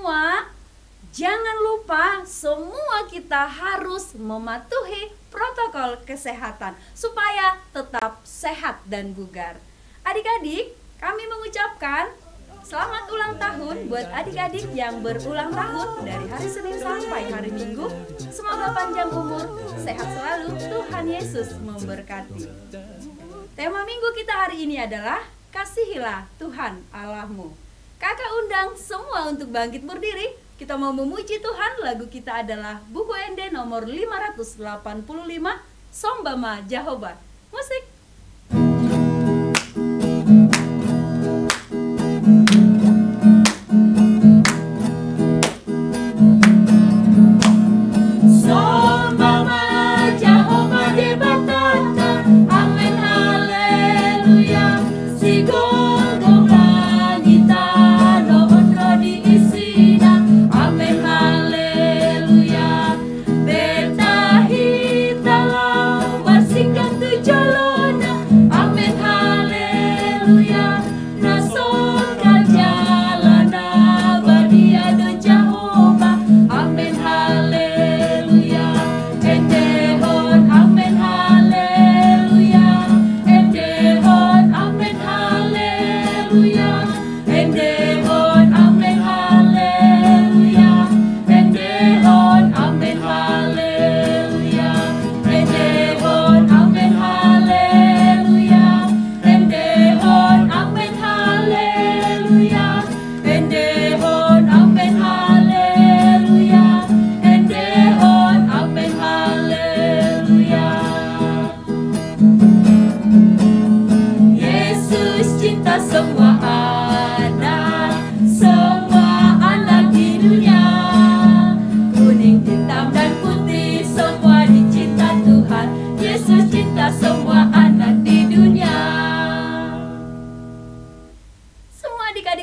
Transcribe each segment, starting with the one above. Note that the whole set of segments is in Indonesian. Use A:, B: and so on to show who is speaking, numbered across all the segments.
A: semua, jangan lupa semua kita harus mematuhi protokol kesehatan supaya tetap sehat dan bugar. Adik-adik, kami mengucapkan selamat ulang tahun buat adik-adik yang berulang tahun dari hari Senin sampai hari Minggu. Semoga panjang umur, sehat selalu, Tuhan Yesus memberkati. Tema minggu kita hari ini adalah kasihilah Tuhan Allahmu. Kakak undang semua untuk bangkit berdiri. Kita mau memuji Tuhan. Lagu kita adalah buku ND nomor 585, Sombama Jehovah. Musik.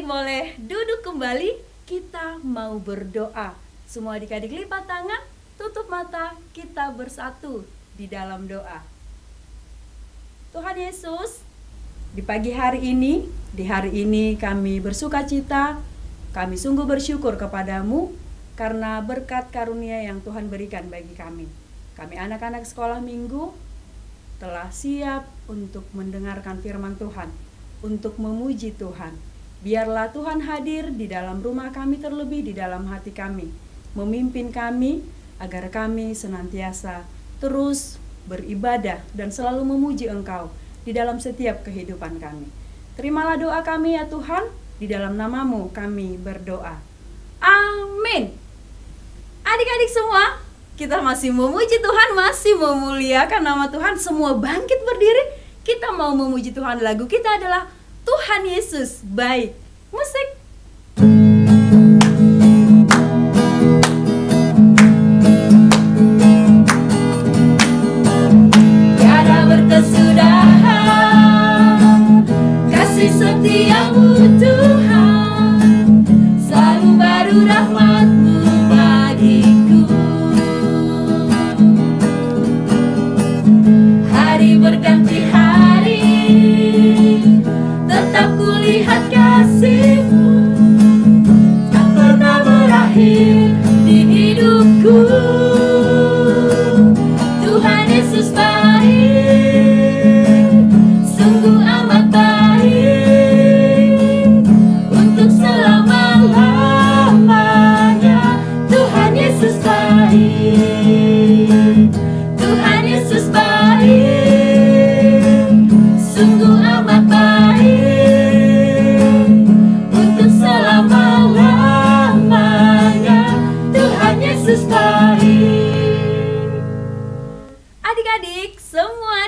A: Boleh duduk kembali, kita mau berdoa. Semua adik-adik lipat tangan, tutup mata, kita bersatu di dalam doa. Tuhan Yesus, di pagi hari ini kami bersuka cita, kami sungguh bersyukur kepadamu karena berkat karunia yang Tuhan berikan bagi kami. Kami anak-anak sekolah minggu telah siap untuk mendengarkan firman Tuhan, untuk memuji Tuhan. Biarlah Tuhan hadir di dalam rumah kami, terlebih di dalam hati kami, memimpin kami agar kami senantiasa terus beribadah dan selalu memuji Engkau di dalam setiap kehidupan kami. Terimalah doa kami ya Tuhan, di dalam nama-Mu kami berdoa. Amin. Adik-adik semua, kita masih memuji Tuhan, masih memuliakan nama Tuhan. Semua bangkit berdiri, kita mau memuji Tuhan. Lagu kita adalah Tuhan Yesus baik. Musik. Tiada berkesudahan kasih setiamu Tuhan, selalu baru rahmat-Mu bagiku. Hari berganti hari, tetap kulihat kasih-Mu tak pernah berakhir di hidupku. Tuhan Yesus baik, sungguh amat baik, untuk selama-lamanya. Tuhan Yesus baik, Tuhan Yesus baik, sungguh amat baik,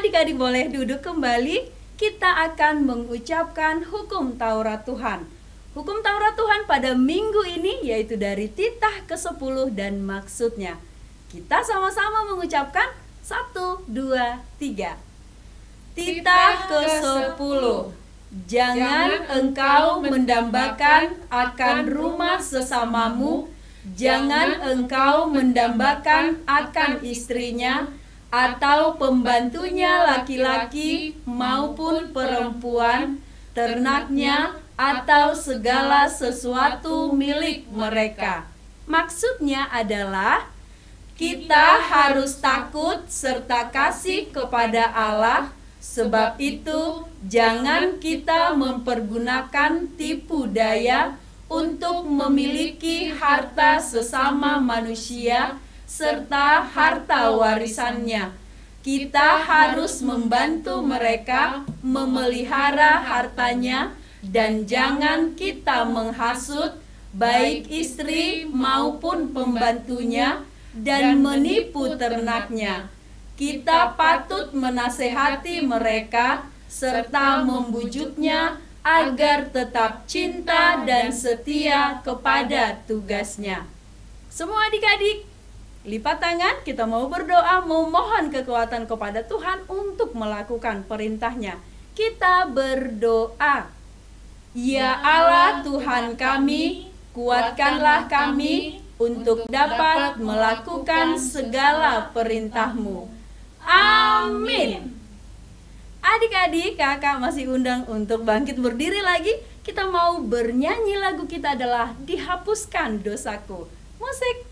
A: adik-adik boleh duduk kembali. Kita akan mengucapkan hukum Taurat Tuhan. Hukum Taurat Tuhan pada minggu ini yaitu dari titah ke-10 dan maksudnya. Kita sama-sama mengucapkan 1, 2, 3. Titah ke-10. Jangan engkau mendambakan akan rumah sesamamu, jangan engkau mendambakan akan istrinya, atau pembantunya laki-laki maupun perempuan, ternaknya, atau segala sesuatu milik mereka. Maksudnya adalah kita harus takut serta kasih kepada Allah. Sebab itu, jangan kita mempergunakan tipu daya untuk memiliki harta sesama manusia serta harta warisannya. Kita harus membantu mereka memelihara hartanya, dan jangan kita menghasut baik istri maupun pembantunya dan menipu ternaknya. Kita patut menasehati mereka serta membujuknya agar tetap cinta dan setia kepada tugasnya. Semua adik-adik, lipat tangan, kita mau berdoa, memohon kekuatan kepada Tuhan untuk melakukan perintahnya. Kita berdoa. Ya Allah Tuhan kami, kuatkanlah kami untuk dapat melakukan segala perintah-Mu. Amin. Adik-adik, kakak masih undang untuk bangkit berdiri lagi. Kita mau bernyanyi, lagu kita adalah Dihapuskan Dosaku. Musik.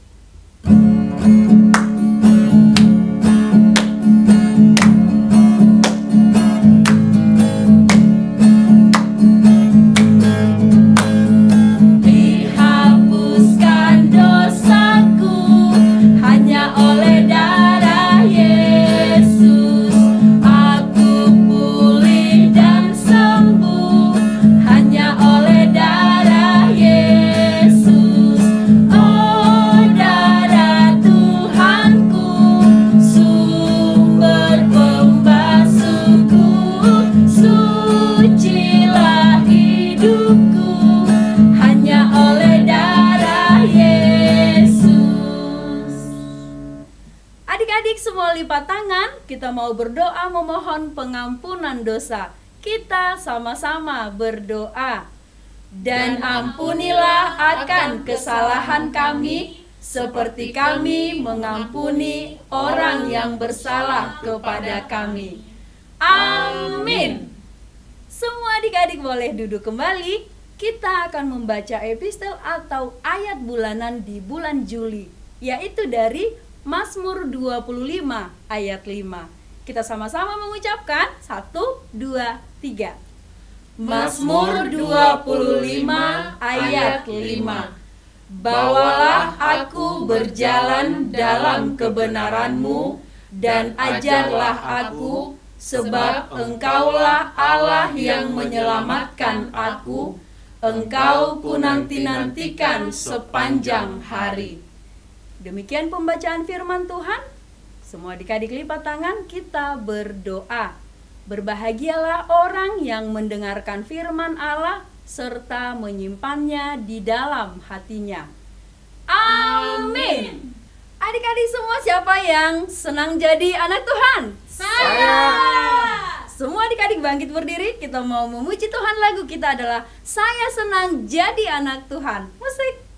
A: Lipat tangan, kita mau berdoa memohon pengampunan dosa. Kita sama-sama berdoa. Dan ampunilah akan kesalahan kami, seperti kami mengampuni orang yang bersalah kepada kami. Amin. Semua adik-adik boleh duduk kembali. Kita akan membaca epistel atau ayat bulanan di bulan Juli, yaitu dari Mazmur 25 ayat 5. Kita sama-sama mengucapkan 1, 2, 3. Mazmur 25 ayat 5. Bawalah aku berjalan dalam kebenaran-Mu, dan ajarlah aku, sebab Engkaulah Allah yang menyelamatkan aku. Engkau kunanti-nantikan sepanjang hari. Demikian pembacaan firman Tuhan. Semua adik-adik lipat tangan, kita berdoa. Berbahagialah orang yang mendengarkan firman Allah serta menyimpannya di dalam hatinya. Amin. Adik-adik semua, siapa yang senang jadi anak Tuhan? Saya. Semua adik-adik bangkit berdiri, kita mau memuji Tuhan. Lagu kita adalah Saya Senang Jadi Anak Tuhan. Musik.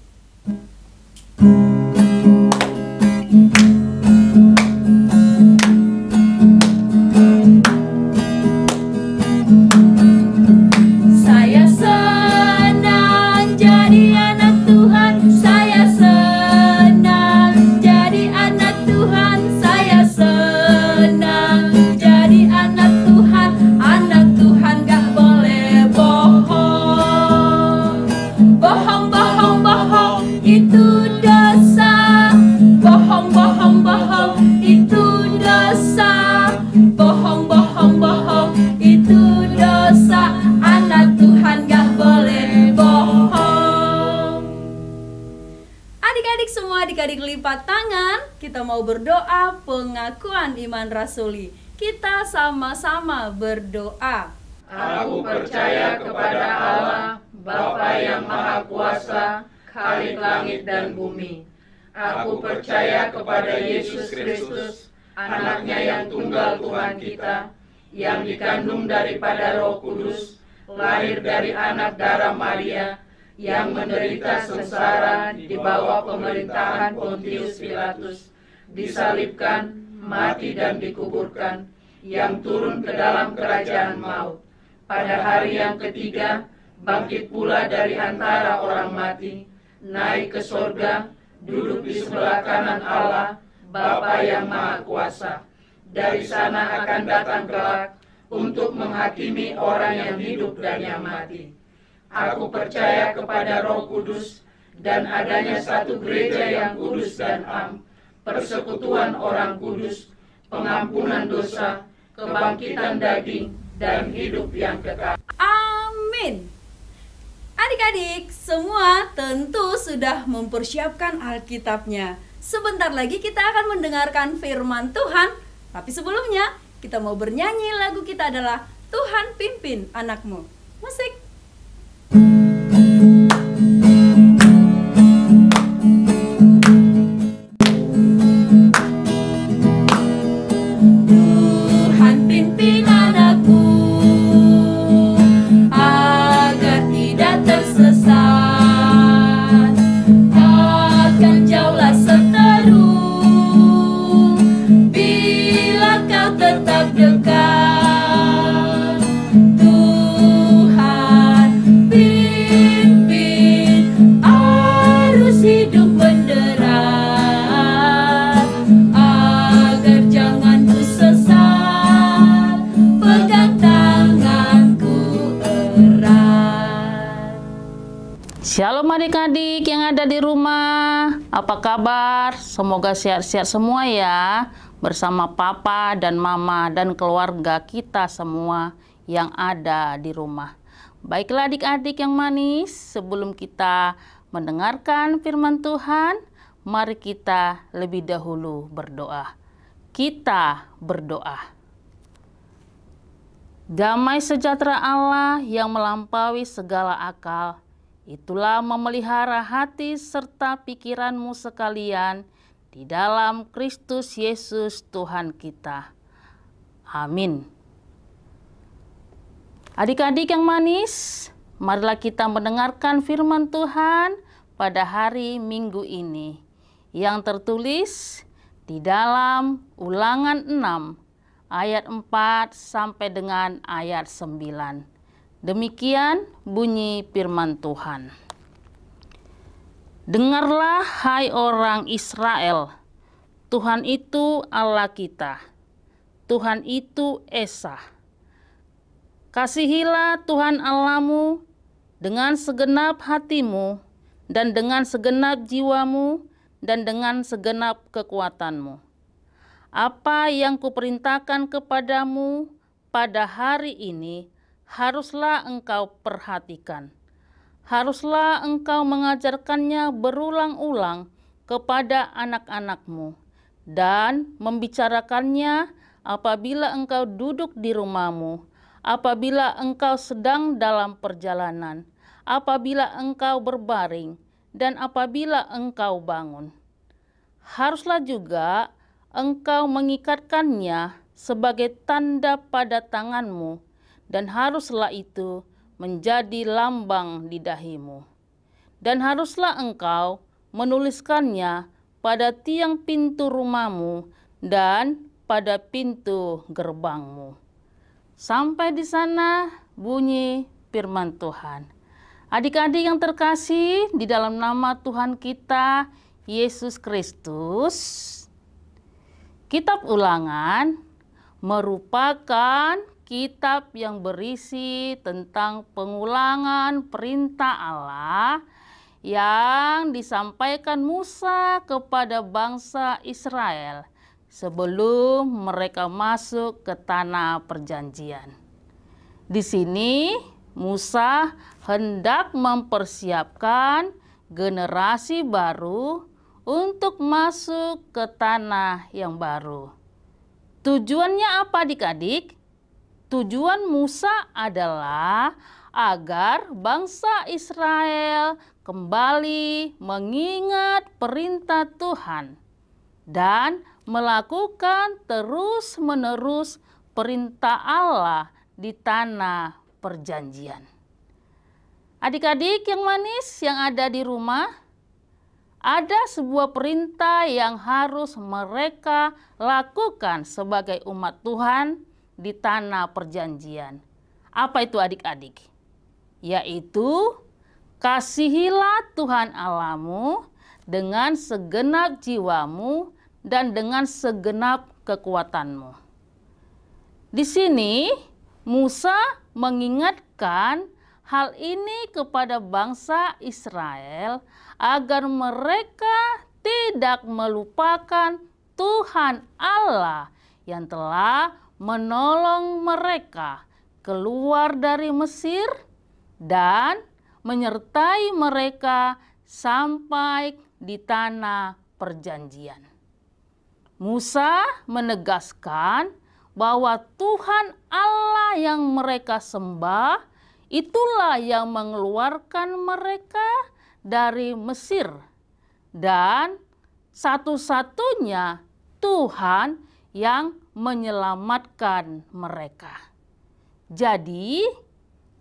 A: Adik-adik lipat tangan, kita mau berdoa pengakuan iman rasuli. Kita sama-sama berdoa.
B: Aku percaya kepada Allah, Bapa yang Maha Kuasa, Khalik langit dan bumi. Aku percaya kepada Yesus Kristus, Anaknya yang tunggal Tuhan kita, yang dikandung daripada Roh Kudus, lahir dari anak darah Maria, yang menderita sengsara di bawah pemerintahan Pontius Pilatus, disalibkan, mati dan dikuburkan, yang turun ke dalam kerajaan maut. Pada hari yang ketiga, bangkit pula dari antara orang mati, naik ke sorga, duduk di sebelah kanan Allah, Bapa yang Maha Kuasa. Dari sana akan datang kelak untuk menghakimi orang yang hidup dan yang mati. Aku percaya kepada Roh Kudus dan adanya satu gereja yang kudus dan am, persekutuan orang kudus, pengampunan dosa, kebangkitan daging, dan hidup yang kekal.
A: Amin. Adik-adik, semua tentu sudah mempersiapkan Alkitabnya. Sebentar lagi kita akan mendengarkan firman Tuhan. Tapi sebelumnya, kita mau bernyanyi. Lagu kita adalah Tuhan Pimpin Anakmu. Musik. Tuhan pimpin anakku agar tidak tersesat, akan jauhlah seteru bila kau tetap dekat. Tuhan pimpin arus hidup menderat, agar jangan ku sesat, pegang tanganku erat.
C: Shalom adik-adik yang ada di rumah, apa kabar? Semoga sehat-sehat semua ya, bersama papa dan mama dan keluarga kita semua yang ada di rumah. Baiklah adik-adik yang manis, sebelum kita mendengarkan firman Tuhan, mari kita lebih dahulu berdoa. Kita berdoa. Damai sejahtera Allah yang melampaui segala akal, itulah memelihara hati serta pikiranmu sekalian di dalam Kristus Yesus Tuhan kita. Amin. Adik-adik yang manis, marilah kita mendengarkan firman Tuhan pada hari Minggu ini yang tertulis di dalam Ulangan 6 ayat 4 sampai dengan ayat 9. Demikian bunyi firman Tuhan. Dengarlah hai orang Israel, Tuhan itu Allah kita, Tuhan itu Esa. Kasihilah Tuhan Allahmu dengan segenap hatimu dan dengan segenap jiwamu dan dengan segenap kekuatanmu. Apa yang kuperintahkan kepadamu pada hari ini haruslah engkau perhatikan. Haruslah engkau mengajarkannya berulang-ulang kepada anak-anakmu dan membicarakannya apabila engkau duduk di rumahmu, apabila engkau sedang dalam perjalanan, apabila engkau berbaring, dan apabila engkau bangun. Haruslah juga engkau mengikatkannya sebagai tanda pada tanganmu, dan haruslah itu menjadi lambang di dahimu. Dan haruslah engkau menuliskannya pada tiang pintu rumahmu dan pada pintu gerbangmu. Sampai di sana bunyi firman Tuhan. Adik-adik yang terkasih, di dalam nama Tuhan kita Yesus Kristus, Kitab Ulangan merupakan kitab yang berisi tentang pengulangan perintah Allah yang disampaikan Musa kepada bangsa Israel sebelum mereka masuk ke tanah perjanjian. Di sini Musa hendak mempersiapkan generasi baru untuk masuk ke tanah yang baru. Tujuannya apa adik-adik? Tujuan Musa adalah agar bangsa Israel kembali mengingat perintah Tuhan dan melakukan terus-menerus perintah Allah di tanah perjanjian. Adik-adik yang manis yang ada di rumah, ada sebuah perintah yang harus mereka lakukan sebagai umat Tuhan di tanah perjanjian. Apa itu adik-adik? yaitu kasihilah Tuhan Allahmu dengan segenap jiwamu dan dengan segenap kekuatanmu. Di sini Musa mengingatkan hal ini kepada bangsa Israel agar mereka tidak melupakan Tuhan Allah yang telah menolong mereka keluar dari Mesir dan menyertai mereka sampai di tanah perjanjian. Musa menegaskan bahwa Tuhan Allah yang mereka sembah itulah yang mengeluarkan mereka dari Mesir, dan satu-satunya Tuhan yang menyelamatkan mereka. Jadi,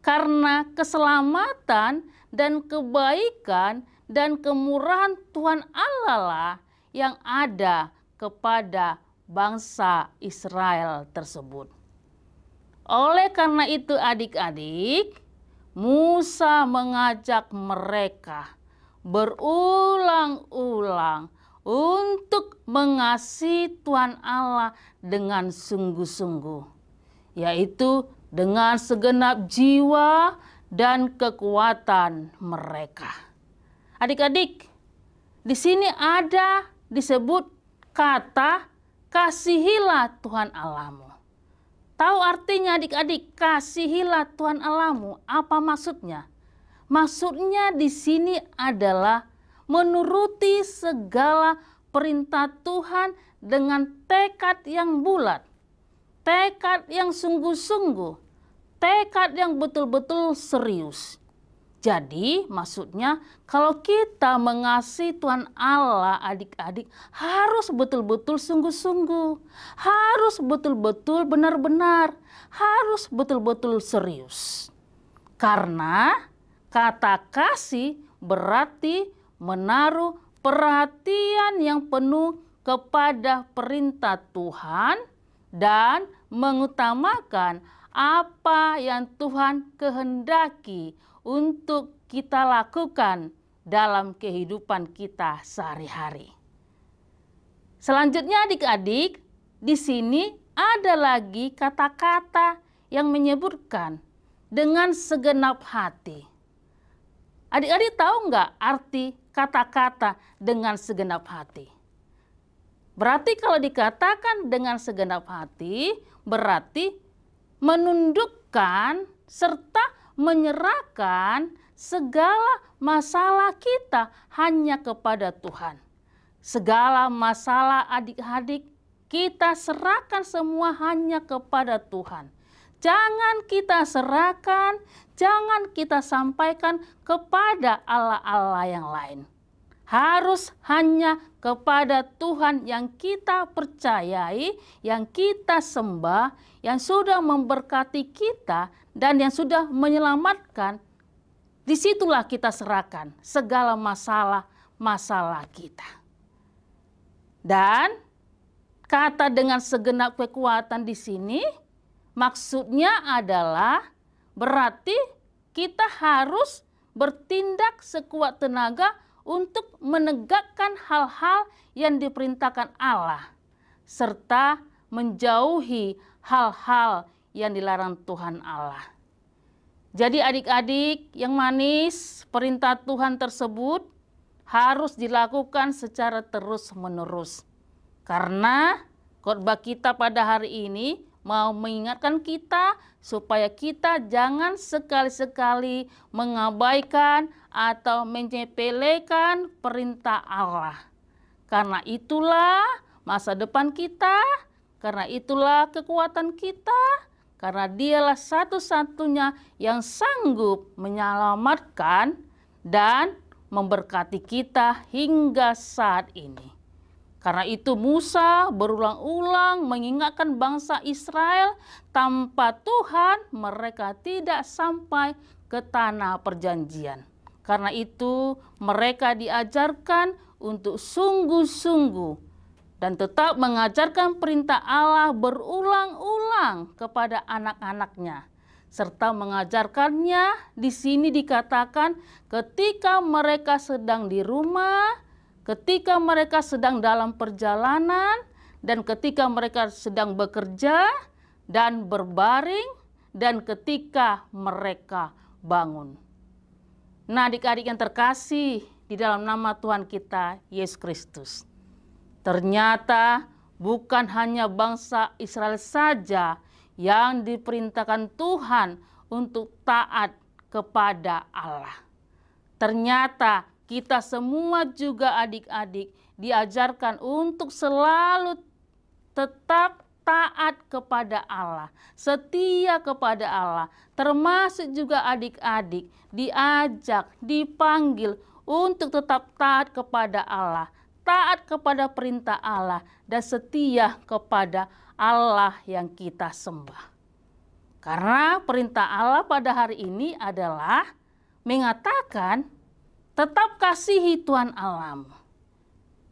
C: karena keselamatan dan kebaikan dan kemurahan Tuhan Allah lah yang ada kepada bangsa Israel tersebut. Oleh karena itu adik-adik, Musa mengajak mereka berulang-ulang untuk mengasihi Tuhan Allah dengan sungguh-sungguh, yaitu dengan segenap jiwa dan kekuatan mereka. Adik-adik, di sini ada disebut kata kasihilah Tuhan Allahmu. Tahu artinya adik-adik, kasihilah Tuhan Allahmu? Apa maksudnya? Maksudnya di sini adalah menuruti segala perintah Tuhan dengan tekad yang bulat, tekad yang sungguh-sungguh, tekad yang betul-betul serius. Jadi maksudnya kalau kita mengasihi Tuhan Allah adik-adik harus betul-betul sungguh-sungguh, harus betul-betul benar-benar, harus betul-betul serius. Karena kata kasih berarti menaruh perhatian yang penuh kepada perintah Tuhan dan mengutamakan apa yang Tuhan kehendaki untuk kita lakukan dalam kehidupan kita sehari-hari. Selanjutnya adik-adik, di sini ada lagi kata-kata yang menyebutkan dengan segenap hati. Adik-adik tahu nggak arti kata-kata dengan segenap hati? Berarti kalau dikatakan dengan segenap hati, berarti menundukkan serta menyerahkan segala masalah kita hanya kepada Tuhan. Segala masalah adik-adik kita serahkan semua hanya kepada Tuhan. Jangan kita serahkan, jangan kita sampaikan kepada Allah-Allah yang lain. Harus hanya kepada Tuhan yang kita percayai, yang kita sembah, yang sudah memberkati kita dan yang sudah menyelamatkan. Disitulah kita serahkan segala masalah kita. Dan kata dengan segenap kekuatan di sini maksudnya adalah berarti kita harus bertindak sekuat tenaga untuk menegakkan hal-hal yang diperintahkan Allah, serta menjauhi hal-hal yang dilarang Tuhan Allah. Jadi adik-adik yang manis, perintah Tuhan tersebut harus dilakukan secara terus-menerus. Karena khotbah kita pada hari ini mau mengingatkan kita supaya kita jangan sekali-sekali mengabaikan atau menyepelekan perintah Allah. Karena itulah masa depan kita, karena itulah kekuatan kita, karena dialah satu-satunya yang sanggup menyelamatkan dan memberkati kita hingga saat ini. Karena itu Musa berulang-ulang mengingatkan bangsa Israel, tanpa Tuhan mereka tidak sampai ke tanah perjanjian. Karena itu mereka diajarkan untuk sungguh-sungguh dan tetap mengajarkan perintah Allah berulang-ulang kepada anak-anaknya. serta mengajarkannya. Di sini dikatakan ketika mereka sedang di rumah, ketika mereka sedang dalam perjalanan, dan ketika mereka sedang bekerja dan berbaring, dan ketika mereka bangun. Nah, adik-adik yang terkasih di dalam nama Tuhan kita Yesus Kristus, ternyata bukan hanya bangsa Israel saja yang diperintahkan Tuhan untuk taat kepada Allah. Ternyata kita semua juga adik-adik diajarkan untuk selalu tetap taat kepada Allah, setia kepada Allah. Termasuk juga adik-adik diajak, dipanggil untuk tetap taat kepada Allah, taat kepada perintah Allah, dan setia kepada Allah yang kita sembah. Karena perintah Allah pada hari ini adalah mengatakan, tetap kasihi Tuhan Allahmu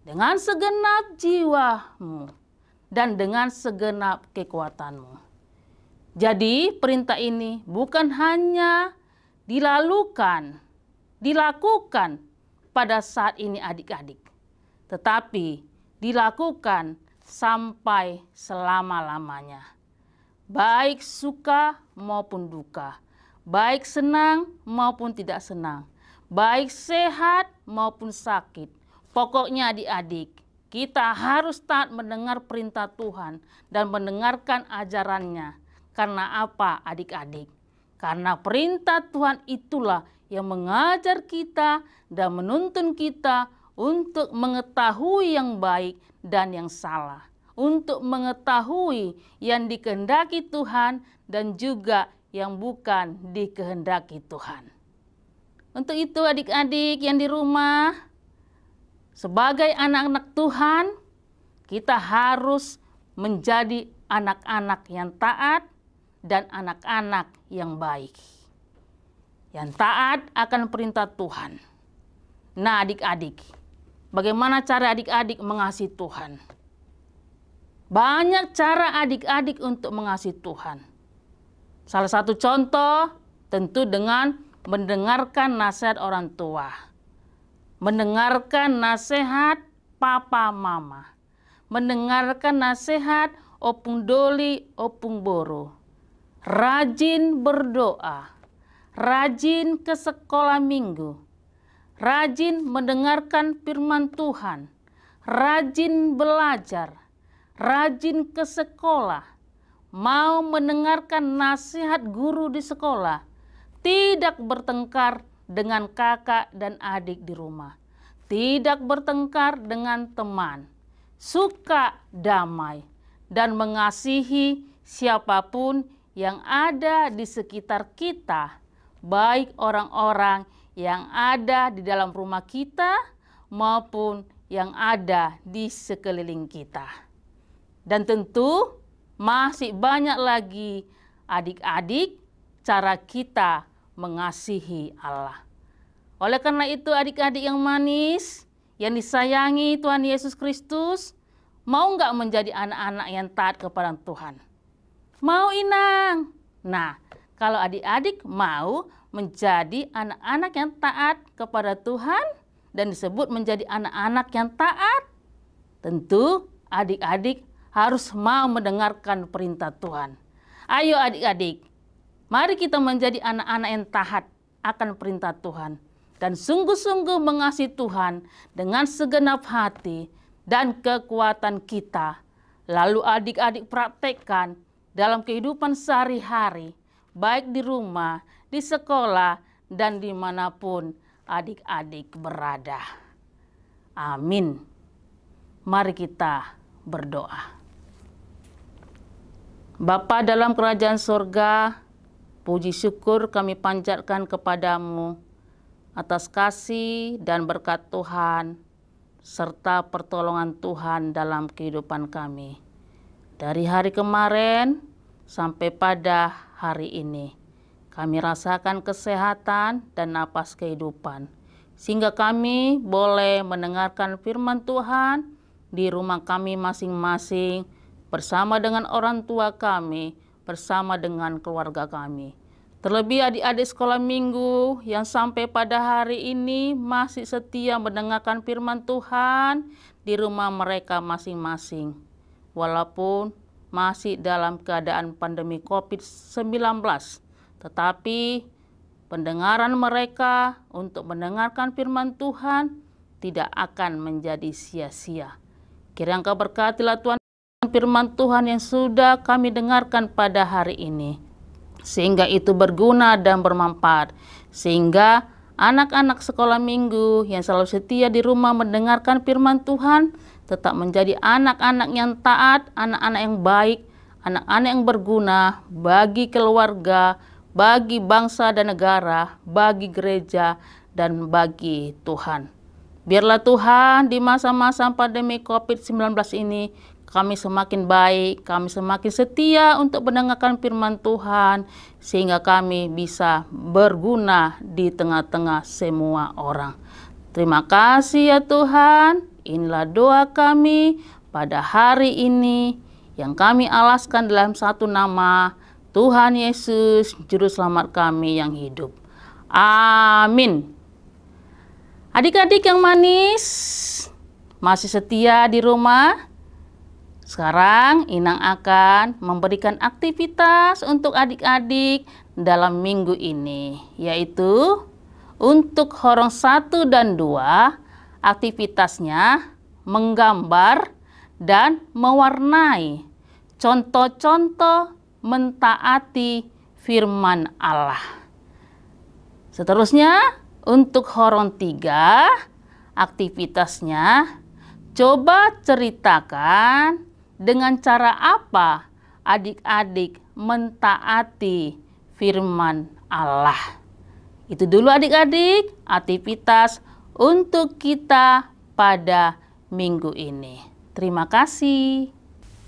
C: dengan segenap jiwamu dan dengan segenap kekuatanmu. Jadi perintah ini bukan hanya dilakukan pada saat ini adik-adik, tetapi dilakukan sampai selama-lamanya. Baik suka maupun duka, baik senang maupun tidak senang, baik sehat maupun sakit. Pokoknya adik-adik, kita harus taat mendengar perintah Tuhan dan mendengarkan ajarannya. Karena apa adik-adik? Karena perintah Tuhan itulah yang mengajar kita dan menuntun kita untuk mengetahui yang baik dan yang salah, untuk mengetahui yang dikehendaki Tuhan dan juga yang bukan dikehendaki Tuhan. Untuk itu adik-adik yang di rumah, sebagai anak-anak Tuhan, kita harus menjadi anak-anak yang taat dan anak-anak yang baik, yang taat akan perintah Tuhan. Nah adik-adik, bagaimana cara adik-adik mengasihi Tuhan? Banyak cara adik-adik untuk mengasihi Tuhan. Salah satu contoh tentu dengan mendengarkan nasihat orang tua, mendengarkan nasihat papa mama, mendengarkan nasihat opung doli opung boro, rajin berdoa, rajin ke sekolah minggu, rajin mendengarkan firman Tuhan, rajin belajar, rajin ke sekolah, mau mendengarkan nasihat guru di sekolah, tidak bertengkar dengan kakak dan adik di rumah, tidak bertengkar dengan teman, suka damai, dan mengasihi siapapun yang ada di sekitar kita, baik orang-orang yang ada di dalam rumah kita maupun yang ada di sekeliling kita. Dan tentu masih banyak lagi adik-adik cara kita mengasihi Allah. Oleh karena itu adik-adik yang manis, yang disayangi Tuhan Yesus Kristus, mau nggak menjadi anak-anak yang taat kepada Tuhan? Mau Inang? Nah, kalau adik-adik mau menjadi anak-anak yang taat kepada Tuhan dan disebut menjadi anak-anak yang taat, tentu adik-adik harus mau mendengarkan perintah Tuhan. Ayo adik-adik, mari kita menjadi anak-anak yang taat akan perintah Tuhan dan sungguh-sungguh mengasihi Tuhan dengan segenap hati dan kekuatan kita. Lalu adik-adik praktekkan dalam kehidupan sehari-hari, baik di rumah, di sekolah, dan dimanapun adik-adik berada. Amin. Mari kita berdoa. Bapa dalam kerajaan surga, puji syukur kami panjatkan kepadamu atas kasih dan berkat Tuhan, serta pertolongan Tuhan dalam kehidupan kami. Dari hari kemarin sampai pada hari ini, kami rasakan kesehatan dan napas kehidupan, sehingga kami boleh mendengarkan firman Tuhan di rumah kami masing-masing, bersama dengan orang tua kami, bersama dengan keluarga kami. Terlebih adik-adik sekolah minggu yang sampai pada hari ini masih setia mendengarkan firman Tuhan di rumah mereka masing-masing. Walaupun masih dalam keadaan pandemi COVID-19, tetapi pendengaran mereka untuk mendengarkan firman Tuhan tidak akan menjadi sia-sia. Kiranya Engkau berkatilah Tuhan firman Tuhan yang sudah kami dengarkan pada hari ini, sehingga itu berguna dan bermanfaat, sehingga anak-anak sekolah minggu yang selalu setia di rumah mendengarkan firman Tuhan tetap menjadi anak-anak yang taat, anak-anak yang baik, anak-anak yang berguna bagi keluarga, bagi bangsa dan negara, bagi gereja, dan bagi Tuhan. Biarlah Tuhan di masa-masa pandemi COVID-19 ini kami semakin baik, kami semakin setia untuk mendengarkan firman Tuhan, sehingga kami bisa berguna di tengah-tengah semua orang. Terima kasih ya Tuhan, inilah doa kami pada hari ini yang kami alaskan dalam satu nama, Tuhan Yesus, Juru Selamat kami yang hidup. Amin. Adik-adik yang manis, masih setia di rumah? Sekarang Inang akan memberikan aktivitas untuk adik-adik dalam minggu ini, yaitu untuk horong 1 dan 2, aktivitasnya menggambar dan mewarnai contoh-contoh mentaati firman Allah. Seterusnya untuk horong 3, aktivitasnya coba ceritakan dengan cara apa adik-adik mentaati firman Allah. Itu dulu adik-adik aktivitas untuk kita pada minggu ini. Terima kasih.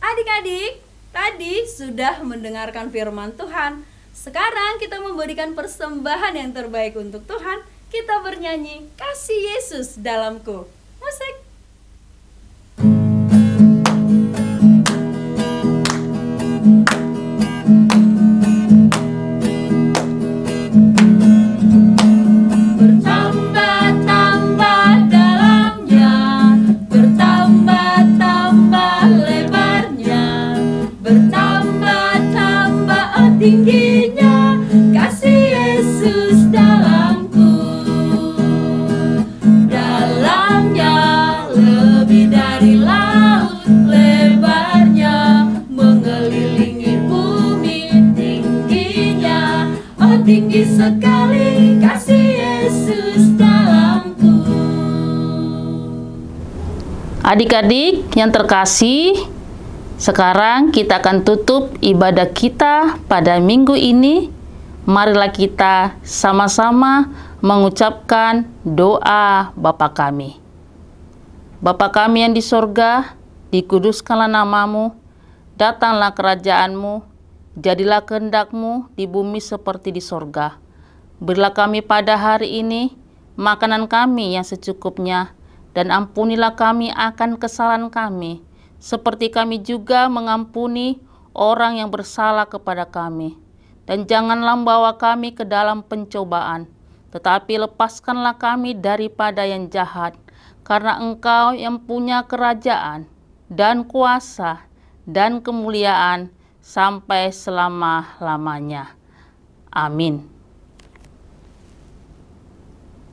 A: Adik-adik, tadi sudah mendengarkan firman Tuhan. Sekarang kita memberikan persembahan yang terbaik untuk Tuhan. Kita bernyanyi Kasih Yesus Dalamku. Musik.
B: Tingginya kasih Yesus dalamku, dalamnya lebih dari laut, lebarnya mengelilingi bumi. Tingginya, oh tinggi sekali kasih Yesus dalamku.
C: Adik-adik yang terkasih, sekarang kita akan tutup ibadah kita pada minggu ini. Marilah kita sama-sama mengucapkan doa Bapa kami. Bapa kami yang di sorga, dikuduskanlah namamu, datanglah kerajaanmu, jadilah kehendak-Mu di bumi seperti di sorga. Berilah kami pada hari ini makanan kami yang secukupnya, dan ampunilah kami akan kesalahan kami, seperti kami juga mengampuni orang yang bersalah kepada kami. Dan janganlah membawa kami ke dalam pencobaan, tetapi lepaskanlah kami daripada yang jahat. Karena Engkau yang punya kerajaan dan kuasa dan kemuliaan sampai selama-lamanya. Amin.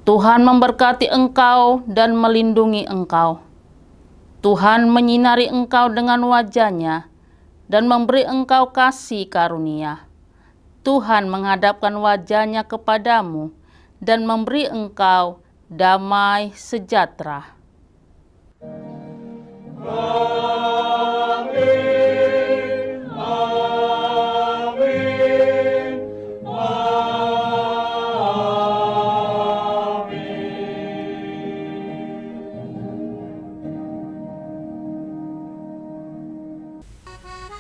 C: Tuhan memberkati engkau dan melindungi engkau. Tuhan menyinari engkau dengan wajah-Nya dan memberi engkau kasih karunia. Tuhan menghadapkan wajah-Nya kepadamu dan memberi engkau damai sejahtera.
B: Amin. Amin.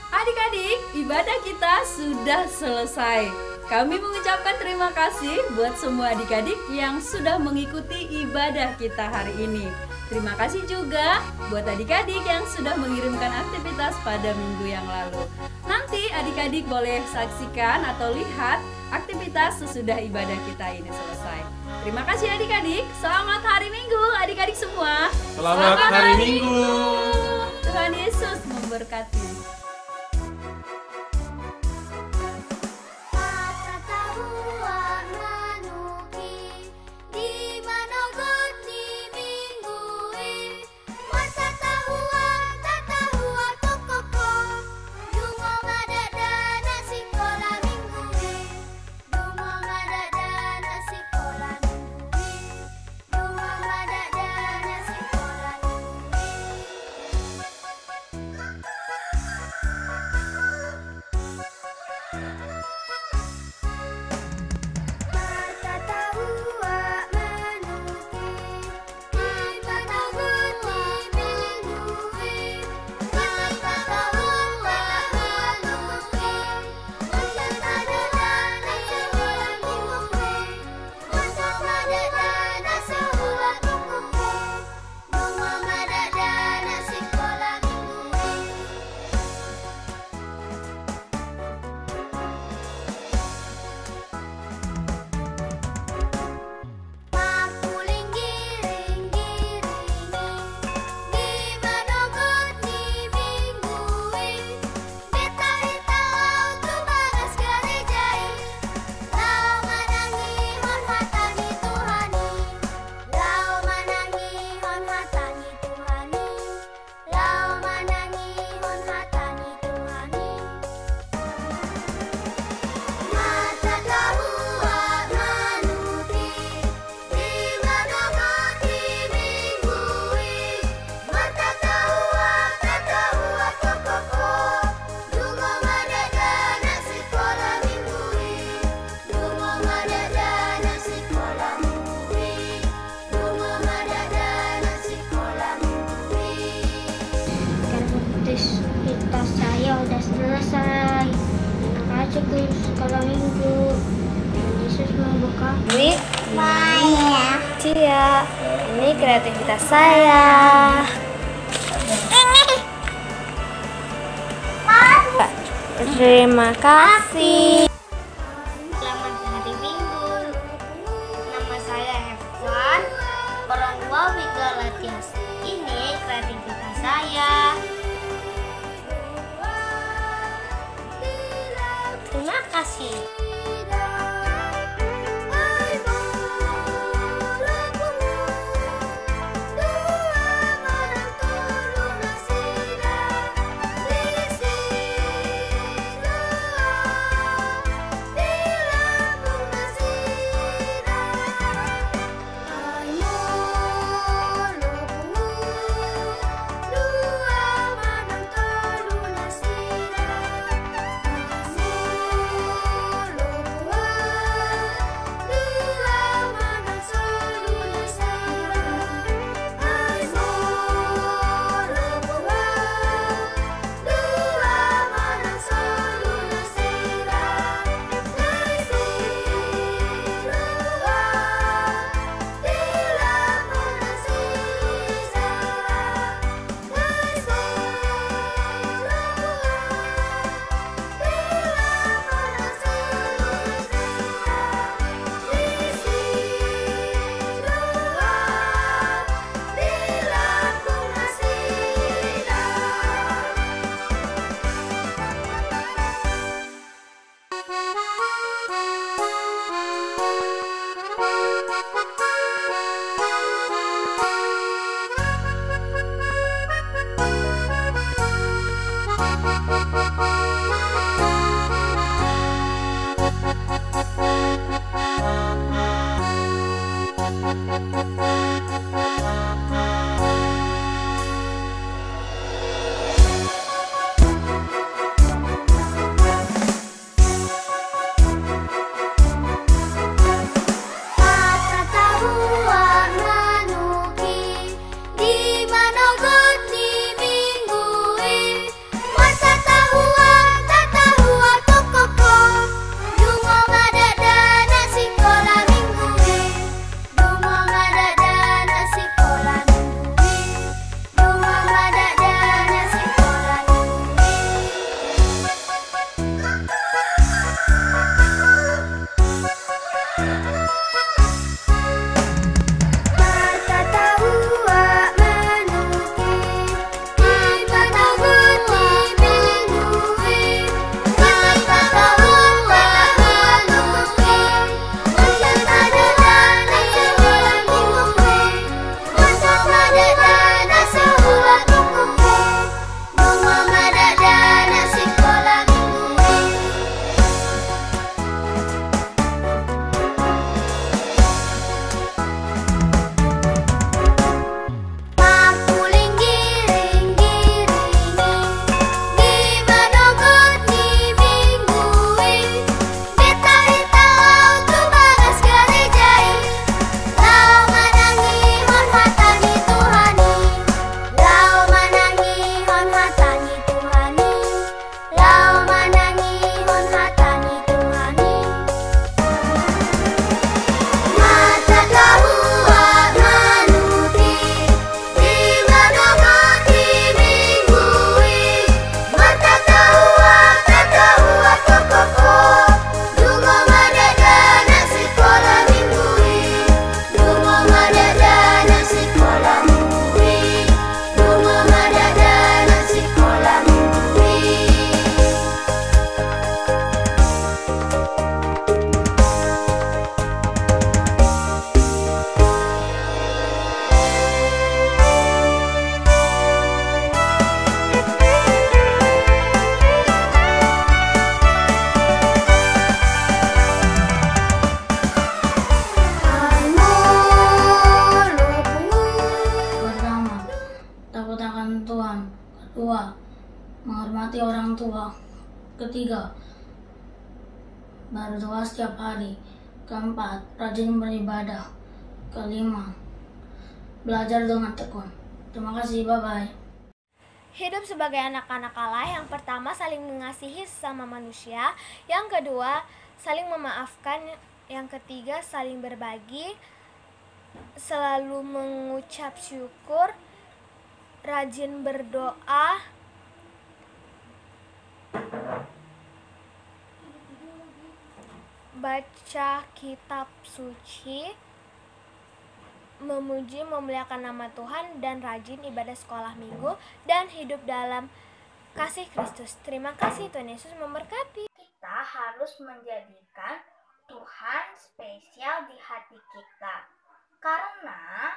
A: Adik-adik, ibadah kita sudah selesai. Kami mengucapkan terima kasih buat semua adik-adik yang sudah mengikuti ibadah kita hari ini. Terima kasih juga buat adik-adik yang sudah mengirimkan aktivitas pada minggu yang lalu. Nanti adik-adik boleh saksikan atau lihat aktivitas sesudah ibadah kita ini selesai. Terima kasih adik-adik. Selamat hari Minggu adik-adik semua.
D: Selamat hari Minggu.
A: Tuhan Yesus memberkati.
E: Aktivitas saya udah selesai. Aja ke sekolah minggu. Yesus membuka.
F: Ini Maya. Cia. Ini kreativitas saya. Terima kasih.
E: Selamat hari Minggu. Nama saya Evan. Orang tua Wiga Latias. Ini kreativitas saya. Terima kasih. Mata tahu
G: hormati orang tua. Ketiga, berdoa setiap hari. Keempat, rajin beribadah. Kelima, belajar dengan tekun. Terima kasih, bye-bye.
F: Hidup sebagai anak-anak Allah, yang pertama saling mengasihi sesama manusia, yang kedua saling memaafkan, yang ketiga saling berbagi, selalu mengucap syukur, rajin berdoa, baca kitab suci, memuji memuliakan nama Tuhan, dan rajin ibadah sekolah minggu, dan hidup dalam kasih Kristus. Terima kasih, Tuhan Yesus memberkati.
E: Kita harus menjadikan Tuhan spesial di hati kita, karena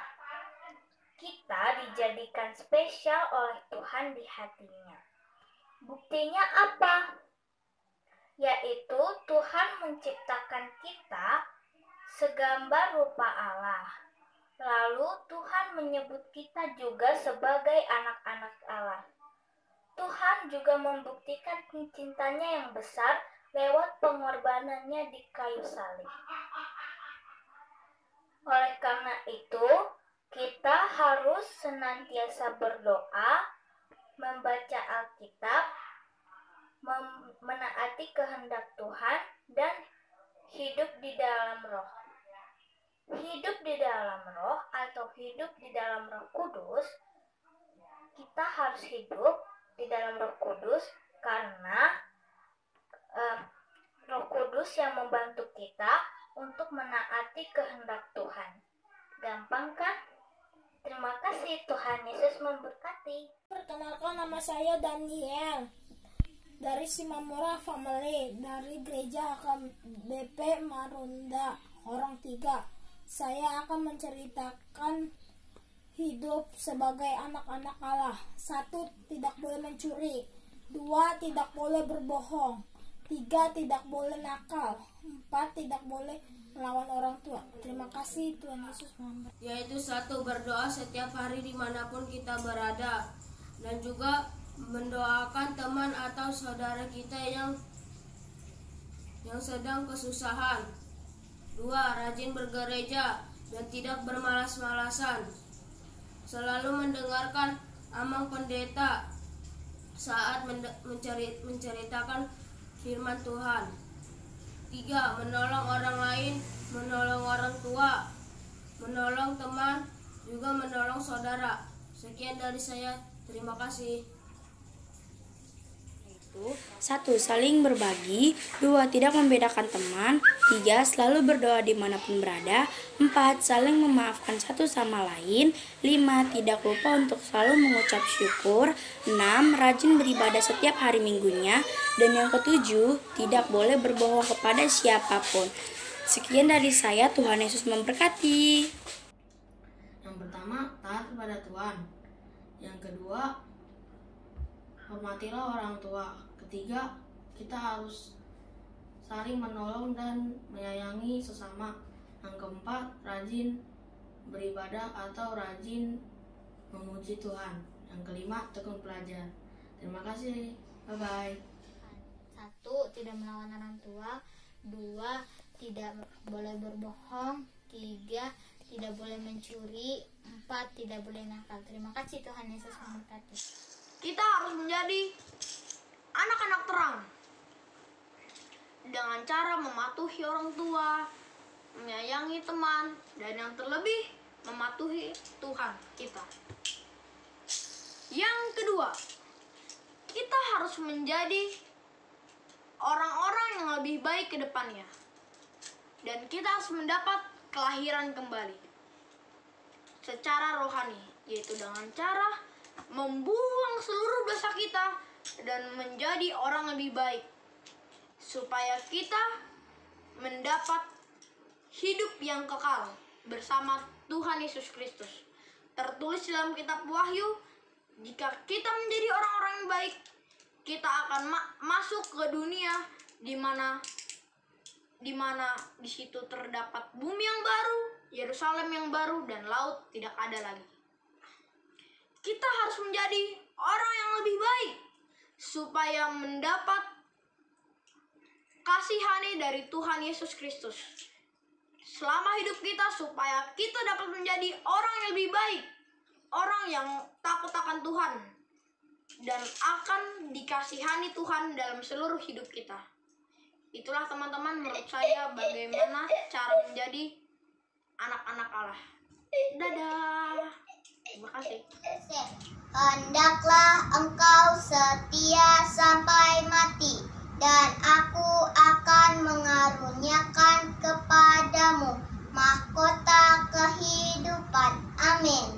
E: kita dijadikan spesial oleh Tuhan di hatinya. Buktinya apa? Yaitu Tuhan menciptakan kita segambar rupa Allah. Lalu Tuhan menyebut kita juga sebagai anak-anak Allah. Tuhan juga membuktikan cintanya yang besar lewat pengorbanannya di kayu salib. Oleh karena itu, kita harus senantiasa berdoa, membaca Alkitab, menaati kehendak Tuhan, dan hidup di dalam Roh. Hidup di dalam Roh atau hidup di dalam Roh Kudus, kita harus hidup di dalam Roh Kudus karena Roh Kudus yang membantu kita untuk menaati kehendak Tuhan. Gampang kan? Terima kasih, Tuhan Yesus memberkati.
H: Perkenalkan, nama saya Daniel dari Simamura Family, dari Gereja HKBP Marunda, Horong 3. Saya akan menceritakan hidup sebagai anak-anak Allah. 1. Tidak boleh mencuri. 2. Tidak boleh berbohong. 3. Tidak boleh nakal. 4. Tidak boleh melawan orang tua. Terima kasih, Tuhan Yesus memberkati.
I: Yaitu 1. Berdoa setiap hari dimanapun kita berada, dan juga mendoakan teman atau saudara kita yang sedang kesusahan. 2. Rajin bergereja dan tidak bermalas-malasan. Selalu mendengarkan amang pendeta saat menceritakan firman Tuhan. 3. Menolong orang lain, menolong orang tua, menolong teman, juga menolong saudara. Sekian dari saya. Terima kasih.
J: 1. Saling berbagi. 2. Tidak membedakan teman. 3. Selalu berdoa dimanapun berada. 4. Saling memaafkan satu sama lain. 5. Tidak lupa untuk selalu mengucap syukur. 6. Rajin beribadah setiap hari minggunya. Dan yang ke-7, tidak boleh berbohong kepada siapapun. Sekian dari saya, Tuhan Yesus memberkati.
G: Yang pertama, taat kepada Tuhan. Yang kedua, hormatilah orang tua. Ketiga, kita harus saling menolong dan menyayangi sesama. Yang keempat, rajin beribadah atau rajin memuji Tuhan. Yang kelima, tekun belajar. Terima kasih. Bye-bye.
E: 1. Tidak melawan orang tua. 2. Tidak boleh berbohong. 3. Tidak boleh mencuri. 4. Tidak boleh nakal. Terima kasih, Tuhan Yesus memberkati.
H: Kita harus menjadi anak-anak terang dengan cara mematuhi orang tua, menyayangi teman, dan yang terlebih mematuhi Tuhan kita. Yang kedua, kita harus menjadi orang-orang yang lebih baik ke depannya, dan kita harus mendapat kelahiran kembali secara rohani, yaitu dengan cara membuang seluruh dosa kita dan menjadi orang lebih baik, supaya kita mendapat hidup yang kekal bersama Tuhan Yesus Kristus. Tertulis dalam kitab Wahyu, jika kita menjadi orang-orang yang baik, kita akan masuk ke dunia di mana di situ terdapat bumi yang baru, Yerusalem yang baru, dan laut tidak ada lagi. Kita harus menjadi orang yang lebih baik supaya mendapat kasihani dari Tuhan Yesus Kristus selama hidup kita, supaya kita dapat menjadi orang yang lebih baik, orang yang takut akan Tuhan dan akan dikasihani Tuhan dalam seluruh hidup kita. Itulah teman-teman menurut saya bagaimana cara menjadi anak-anak Allah. Dadah. Terima kasih.
K: Hendaklah engkau setia sampai mati, dan aku akan mengaruniakan kepadamu mahkota kehidupan. Amin.